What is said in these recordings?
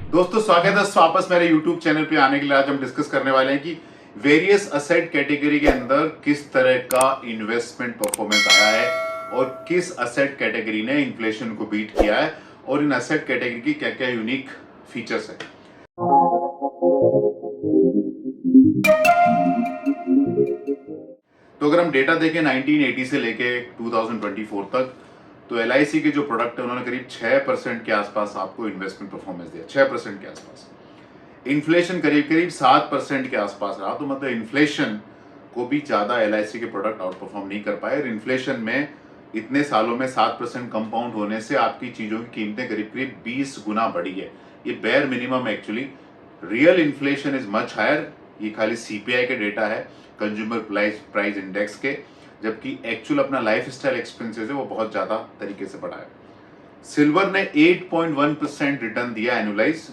दोस्तों स्वागत है वापस मेरे YouTube चैनल पे आने के लिए। आज हम डिस्कस करने वाले हैं कि वेरियस असेट कैटेगरी के अंदर किस तरह का इन्वेस्टमेंट परफॉर्मेंस आया है और किस असेट कैटेगरी ने इन्फ्लेशन को बीट किया है और इन असेट कैटेगरी की क्या क्या यूनिक फीचर्स है। तो अगर हम डेटा देखें 1980 से लेके 2024 तक, तो LIC के जो प्रोडक्ट है उन्होंने करीब 6% के आसपास आपको इन्वेस्टमेंट परफॉर्मेंस दिया, 6% के आसपास। इन्फ्लेशन करीब करीब 7% के आसपास रहा, तो मतलब इन्फ्लेशन को भी ज्यादा LIC के प्रोडक्ट आउट परफॉर्म नहीं कर पाए। और इन्फ्लेशन में इतने सालों में 7% कंपाउंड होने से आपकी चीजों की कीमतें करीब करीब 20 गुना बढ़ी है। ये bare minimum actually, real inflation is much higher. ये खाली CPI के डेटा है, कंज्यूमर प्राइस इंडेक्स के, जबकि एक्चुअल अपना लाइफ स्टाइल एक्सपेंसेस है वो बहुत ज्यादा तरीके से बढ़ा है। सिल्वर ने 8.1% रिटर्न दिया, annualised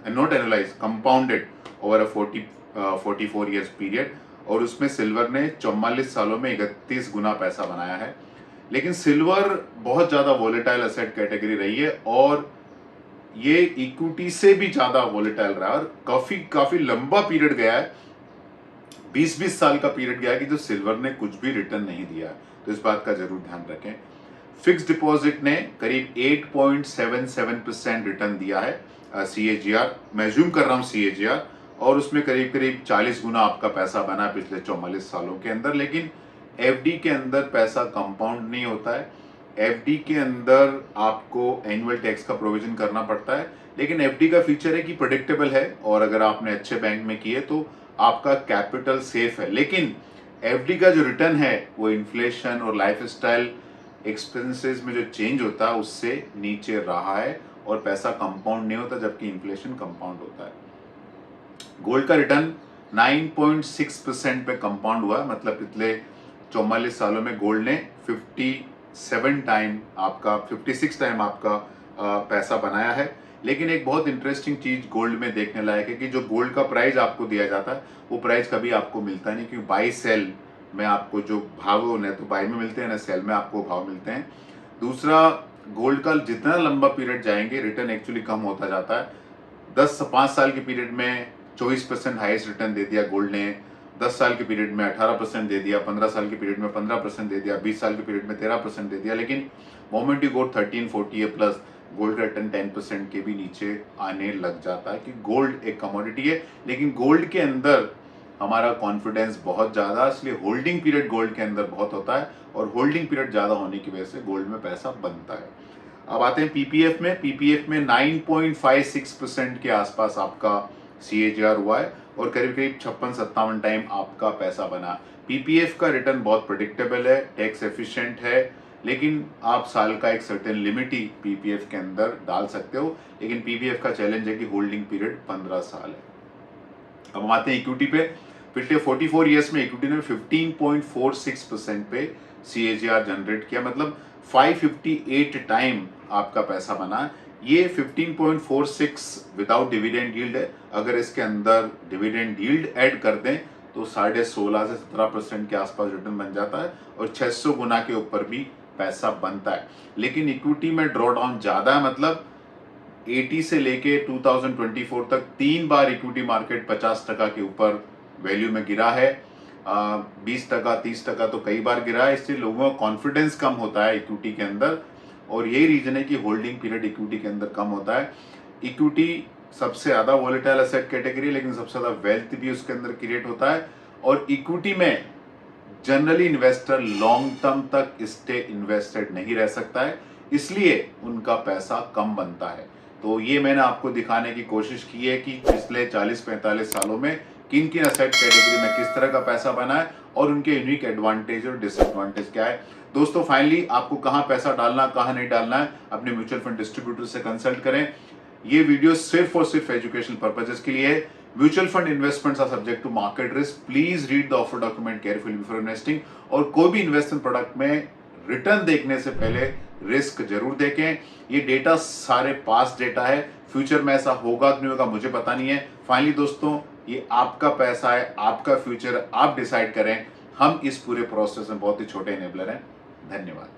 not annualised, compounded over a 44 years period, और उसमें सिल्वर ने 44 सालों में 31 गुना पैसा बनाया है। लेकिन सिल्वर बहुत ज्यादा वोलेटाइल एसेट कैटेगरी रही है और ये इक्विटी से भी ज्यादा वोलेटाइल रहा है और काफी लंबा पीरियड गया है, 20-20 साल का पीरियड गया है कि जो सिल्वर ने कुछ भी रिटर्न नहीं दिया। तो इस बात का जरूर ध्यान रखें। फिक्स डिपॉजिट ने करीब 8.77% रिटर्न दिया है, CAGR, मैं जूम कर रहा हूं CAGR, और उसमें करीब करीब 40 गुना आपका पैसा बना पिछले 44 सालों के अंदर। लेकिन FD के अंदर पैसा कंपाउंड नहीं होता है। FD के अंदर आपको एनुअल टैक्स का प्रोविजन करना पड़ता है, लेकिन FD का फीचर है कि प्रेडिक्टेबल है और अगर आपने अच्छे बैंक में किए तो आपका कैपिटल सेफ है। लेकिन FD का जो रिटर्न है वो इन्फ्लेशन और लाइफस्टाइल एक्सपेंसेस में जो चेंज होता है उससे नीचे रहा है और पैसा कंपाउंड नहीं होता, जबकि इन्फ्लेशन कंपाउंड होता है। गोल्ड का रिटर्न 9.6% पे कंपाउंड हुआ, मतलब पिछले 44 सालों में गोल्ड ने 56 टाइम आपका पैसा बनाया है। लेकिन एक बहुत इंटरेस्टिंग चीज गोल्ड में देखने लायक है कि जो गोल्ड का प्राइस आपको दिया जाता है वो प्राइस कभी आपको मिलता नहीं, क्योंकि बाई सेल में आपको जो भाव है तो बाई में मिलते हैं ना सेल में आपको भाव मिलते हैं। दूसरा, गोल्ड का जितना लंबा पीरियड जाएंगे रिटर्न एक्चुअली कम होता जाता है। 5 साल के पीरियड में 24% हाईएस्ट रिटर्न दे दिया गोल्ड ने, 10 साल के पीरियड में 18% दे दिया, 15 साल के पीरियड में 15% दे दिया, 20 साल के पीरियड में 13% दे दिया। लेकिन moment you go 13-40 plus, gold का रिटर्न 10% के भी नीचे आने लग जाता है कि गोल्ड एक कमोडिटी है। लेकिन गोल्ड के अंदर हमारा कॉन्फिडेंस बहुत ज्यादा, इसलिए होल्डिंग पीरियड गोल्ड के अंदर बहुत होता है और होल्डिंग पीरियड ज्यादा होने की वजह से गोल्ड में पैसा बनता है। अब आते हैं PPF में 9.56% के आसपास आपका CAGR हुआ है और करीब करीब 56-57 टाइम आपका पैसा बना। PPF का रिटर्न बहुत प्रेडिक्टेबल है, टैक्स एफिशिएंट है, लेकिन आप साल का एक सर्टेन लिमिट ही PPF के अंदर डाल सकते हो। लेकिन PPF का चैलेंज है कि होल्डिंग पीरियड 15 साल है। अब हम आते हैं इक्विटी पे। पिछले 44 ईयर्स में इक्विटी ने 15.46% पे CAGR जनरेट किया, मतलब 558 टाइम आपका पैसा बना। ये 15.46 विदाउट डिविडेंड यील्ड है। अगर इसके अंदर डिविडेंड यील्ड ऐड कर दें तो 16.5 से 17% के आसपास रिटर्न बन जाता है और 600 गुना के ऊपर भी पैसा बनता है। लेकिन इक्विटी में ड्रॉ डाउन ज्यादा है, मतलब 80 से लेके 2024 तक 3 बार इक्विटी मार्केट 50% के ऊपर वैल्यू में गिरा है। 20%, 30% तो कई बार गिरा है। इससे लोगों का कॉन्फिडेंस कम होता है इक्विटी के अंदर और यही रीजन है कि होल्डिंग पीरियड इक्विटी के अंदर कम होता है। इक्विटी सबसे ज्यादा वोलेटाइल एसेट कैटेगरी, लेकिन सबसे ज्यादा वेल्थ भी उसके अंदर क्रिएट होता है और इक्विटी में जनरली इन्वेस्टर लॉन्ग टर्म तक स्टे इन्वेस्टेड नहीं रह सकता है, इसलिए उनका पैसा कम बनता है। तो ये मैंने आपको दिखाने की कोशिश की है कि पिछले 40-45 सालों में किन किन एसेट कैटेगरी में किस तरह का पैसा बना है और उनके यूनिक एडवांटेज और डिसएडवांटेज क्या है। दोस्तों फाइनली आपको कहां पैसा डालना कहां नहीं डालना है अपने म्यूचुअल फंड डिस्ट्रीब्यूटर से कंसल्ट करें। ये वीडियो सिर्फ और सिर्फ एजुकेशनल पर्पजेस के लिए है। Mutual fund investments are subject to market risk. Please read the offer document carefully before investing. और कोई भी इन्वेस्टमेंट प्रोडक्ट में रिटर्न देखने से पहले रिस्क जरूर देखें। ये डेटा सारे पास्ट डेटा है, फ्यूचर में ऐसा होगा कि नहीं होगा मुझे पता नहीं है। फाइनली दोस्तों, ये आपका पैसा है, आपका फ्यूचर, आप डिसाइड करें। हम इस पूरे प्रोसेस में बहुत ही छोटे एनेबलर हैं। धन्यवाद।